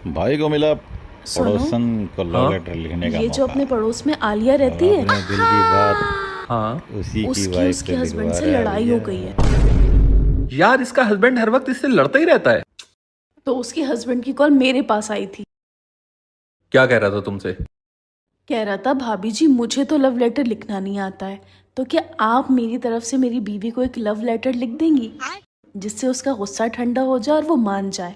भाई को मिला सुनो, पड़ोसन को लव लेटर लिखने का ये जो मौका। अपने पड़ोस में आलिया रहती है, अपने दिल की बात हाँ उसी की उसकी वाइफ उसके से हस्बैंड लिखवा से रहा है लड़ाई हो भैया। गई है। यार, इसका हस्बैंड हर वक्त इससे लड़ता ही रहता है। तो उसके हस्बैंड की कॉल मेरे पास आई थी। क्या कह रहा था तुमसे? कह रहा था, भाभी जी मुझे तो लव लेटर लिखना नहीं आता है, तो क्या आप मेरी तरफ से मेरी बीवी को एक लव लेटर लिख देंगी जिससे उसका गुस्सा ठंडा हो जाए और वो मान जाए।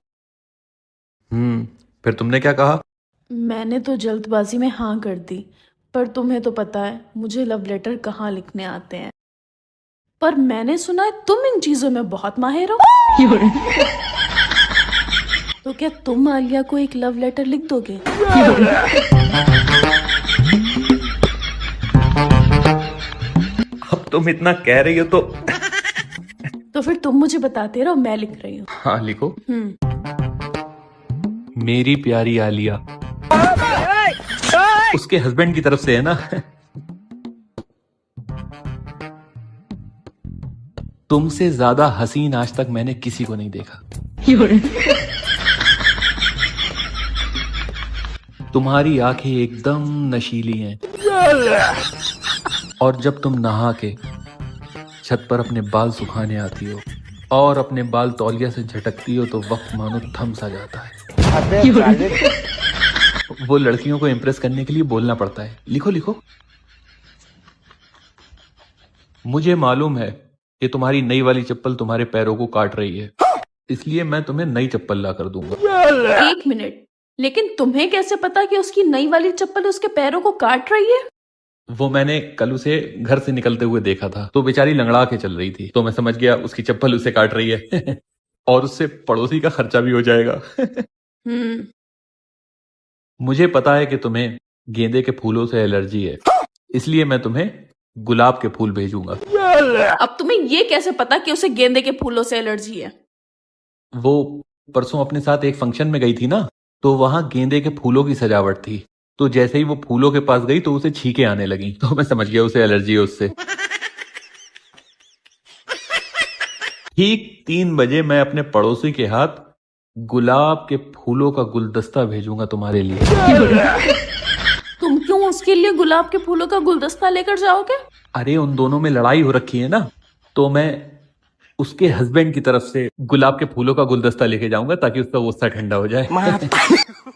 फिर तुमने क्या कहा? मैंने तो जल्दबाजी में हाँ कर दी, पर तुम्हें तो पता है मुझे लव लेटर कहाँ लिखने आते हैं। पर मैंने सुना है तुम इन चीजों में बहुत माहिर हो। तो क्या तुम आलिया को एक लव लेटर लिख दोगे? अब तुम इतना कह रही हो तो फिर तुम मुझे बताते रहो, मैं लिख रही हूँ। हाँ, लिखो। हम्म। मेरी प्यारी आलिया, उसके हस्बैंड की तरफ से है ना। तुमसे ज्यादा हसीन आज तक मैंने किसी को नहीं देखा। तुम्हारी आंखें एकदम नशीली हैं, और जब तुम नहा के छत पर अपने बाल सुखाने आती हो और अपने बाल तौलिया से झटकती हो तो वक्त मानो थम सा जाता है। वो लड़कियों को इम्प्रेस करने के लिए बोलना पड़ता है। लिखो लिखो। मुझे मालूम है कि तुम्हारी नई वाली चप्पल तुम्हारे पैरों को काट रही है, इसलिए मैं तुम्हें नई चप्पल ला कर दूंगा। एक मिनट, लेकिन तुम्हें कैसे पता कि उसकी नई वाली चप्पल उसके पैरों को काट रही है? वो मैंने कल उसे घर से निकलते हुए देखा था, तो बेचारी लंगड़ा के चल रही थी, तो मैं समझ गया उसकी चप्पल उसे काट रही है। और उससे पड़ोसी का खर्चा भी हो जाएगा। मुझे पता है कि तुम्हें गेंदे के फूलों से एलर्जी है, इसलिए मैं तुम्हें गुलाब के फूल भेजूंगा। अब तुम्हें ये कैसे पता कि उसे गेंदे के फूलों से एलर्जी है? वो परसों अपने साथ एक फंक्शन में गई थी ना, तो वहां गेंदे के फूलों की सजावट थी, तो जैसे ही वो फूलों के पास गई तो उसे छींके आने लगी, तो मैं समझ गया उसे एलर्जी है उससे। ठीक 3 बजे मैं अपने पड़ोसी के हाथ गुलाब के फूलों का गुलदस्ता भेजूंगा तुम्हारे लिए। तुम क्यों उसके लिए गुलाब के फूलों का गुलदस्ता लेकर जाओगे? अरे, उन दोनों में लड़ाई हो रखी है ना, तो मैं उसके हस्बैंड की तरफ से गुलाब के फूलों का गुलदस्ता लेके जाऊंगा ताकि उसका गुस्सा ठंडा हो जाए।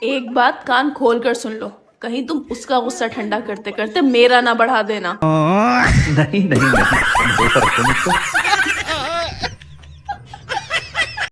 एक बात कान खोल कर सुन लो, कहीं तुम उसका गुस्सा ठंडा करते करते मेरा ना बढ़ा देना। नहीं नहीं नहीं, भरोसा रखो मुझ पे।